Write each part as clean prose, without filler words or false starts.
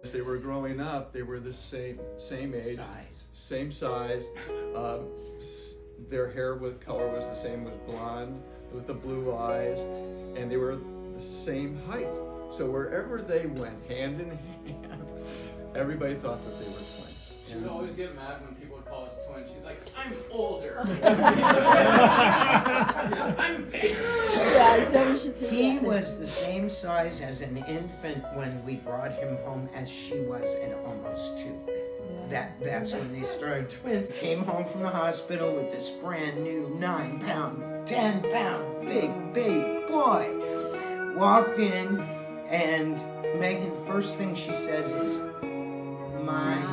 As they were growing up, they were the same age, same size. Their hair color was the same, was blonde with the blue eyes, and they were the same height. So wherever they went, hand in hand, everybody thought that they were twins. She would always get mad when people would call us twins. She's like, I'm older. I'm bigger. He was the same size as an infant when we brought him home as she was at almost 2. That's when they started twins. Came home from the hospital with this brand new 9-pound, 10-pound, big boy. Walked in, and Megan, first thing she says is, mine.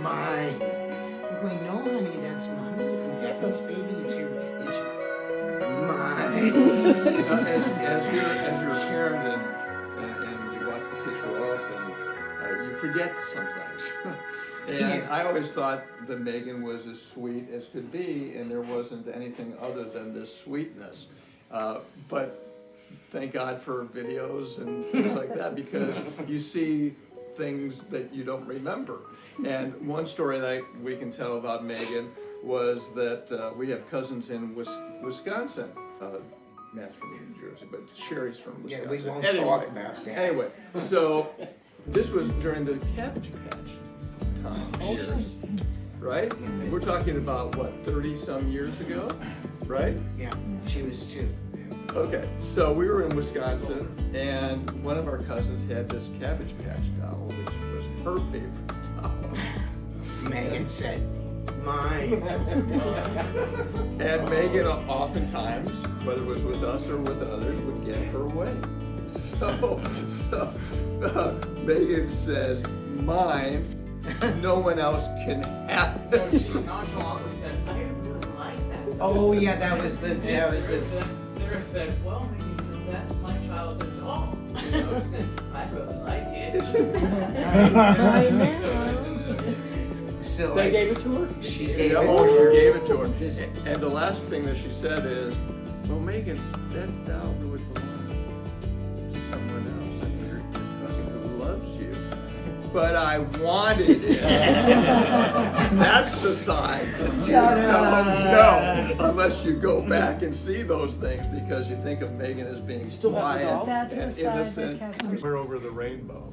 Mine. I'm going, no, honey, that's Mommy's, Debbie's baby. It's your mine. As you're a parent and you watch the kids grow up, and you forget sometimes. And I always thought that Megan was as sweet as could be, and there wasn't anything other than this sweetness. But thank God for videos and things like that, because you see things that you don't remember. And one story that we can tell about Megan was that we have cousins in Wisconsin. Matt's from New Jersey, but Sherry's from Wisconsin. Yeah, we won't talk about that. Anyway, so this was during the Cabbage Patch time, Sherry, right? We're talking about, what, 30-some years ago, right? Yeah, she was 2. Okay, so we were in Wisconsin, and one of our cousins had this Cabbage Patch doll, which was her favorite doll. Megan said, mine. And Megan oftentimes, whether it was with us or with others, would get her way. So Megan says, mine, no one else can have it. So she nonchalantly said, I really like that. Oh yeah, that was the. Sarah said, well, maybe that's my childhood doll. You know, she said, I really like it. So They gave it to her? She gave She it to gave it to her. And the last thing that she said is, well, Megan, that doll would belong to someone else, and your cousin who loves you. But I wanted it. That's the sign. No, unless you go back and see those things, because you think of Megan as being quiet and innocent. Somewhere over the rainbow.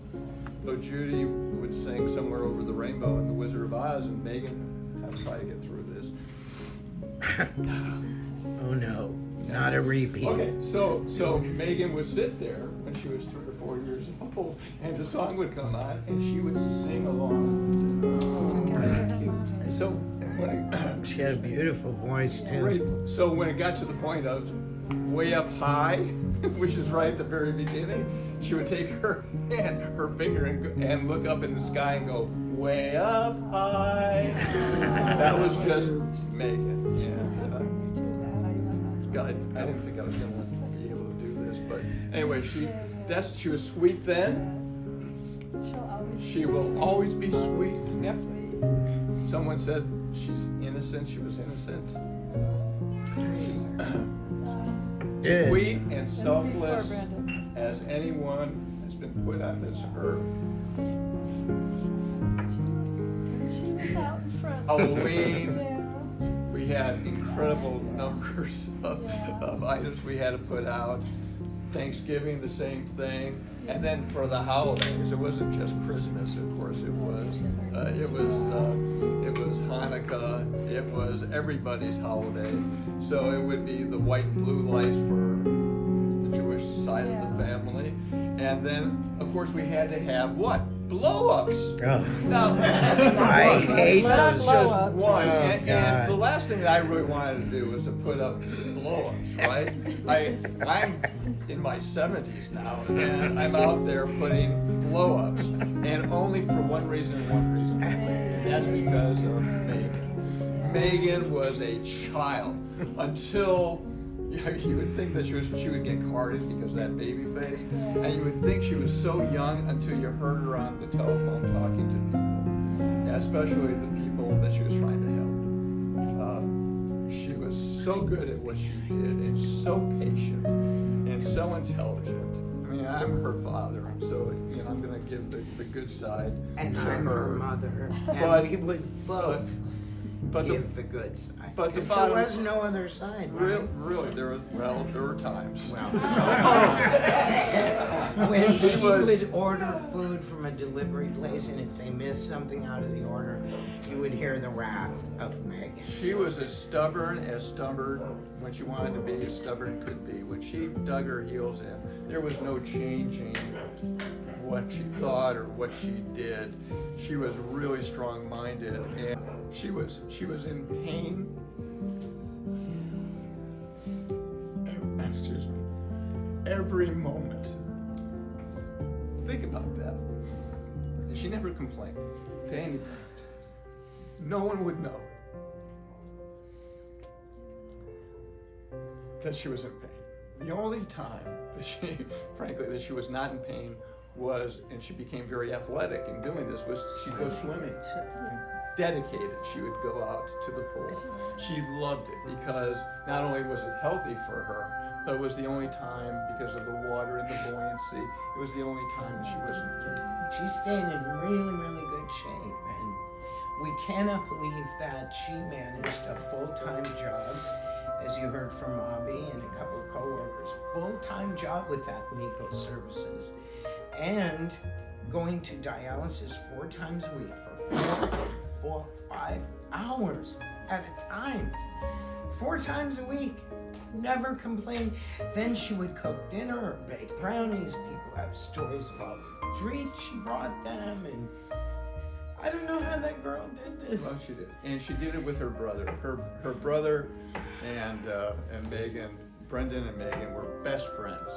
So Judy would sing Somewhere Over the Rainbow in The Wizard of Oz, and Megan, I'll try to get through this. Oh no, not a repeat. Okay, so Megan would sit there when she was 3 or 4 years old, and the song would come on, and she would sing along. So when She had a beautiful voice too. right, so when it got to the point of way up high, which is right at the very beginning, she would take her hand, her finger, and look up in the sky and go, way up high. That was just Megan. Yeah. God, I didn't think I was going to be able to do this, but anyway, she was sweet then. She will always be sweet. Yep. Someone said she's innocent. She was innocent. Sweet and selfless as anyone has been put on this earth. She was out front. Halloween, we had incredible numbers of items we had to put out. Thanksgiving, the same thing. And then for the holidays, it wasn't just Christmas, of course. It was Hanukkah. It was everybody's holiday. So it would be the white and blue lights for the Jewish side of the family. And then, of course, we had to have what? Blow-ups. Oh. Now, I hate that's those. just Oh, one. And God. the last thing that I really wanted to do was to put up blow-ups, right? I'm in my 70s now, and I'm out there putting blow-ups, and only for one reason only, and that's because of Megan. Megan was a child until you would think that she would get carded because of that baby face, and you would think she was so young until you heard her on the telephone talking to people, and especially the people that she was trying to help. She was so good at what she did, and so patient, and so intelligent. I mean, I'm her father, so I'm gonna give the good side And to I'm her. her mother, and But- we would both But the, give the good side. but the 'Cause bottom- there was no other side, right? really, there were times. Well, when She she was- would order food from a delivery place, and if they missed something out of the order, you would hear the wrath of Megan. She was as stubborn when she wanted to be, as stubborn could be. When she dug her heels in, there was no changing what she thought or what she did. She was really strong-minded, and she was in pain. Excuse me. Every moment. Think about that. And she never complained to anybody. No one would know that she was in pain. The only time that that she was not in pain was, and she became very athletic in doing this, was she'd go swimming. Dedicated, she would go out to the pool. She loved it because not only was it healthy for her, but it was the only time, because of the water and the buoyancy, it was the only time that she wasn't in pain. She stayed in really, really good shape, and we cannot believe that she managed a full-time job, as you heard from Bobby and a couple of coworkers, full-time job with that legal services, and going to dialysis 4 times a week for 5 hours at a time. 4 times a week. Never complained. Then she would cook dinner or bake brownies. People have stories about the treats she brought them, and I don't know how that girl did this. Well, she did, and she did it with her brother. Her brother and Megan, Brendan and Megan were best friends.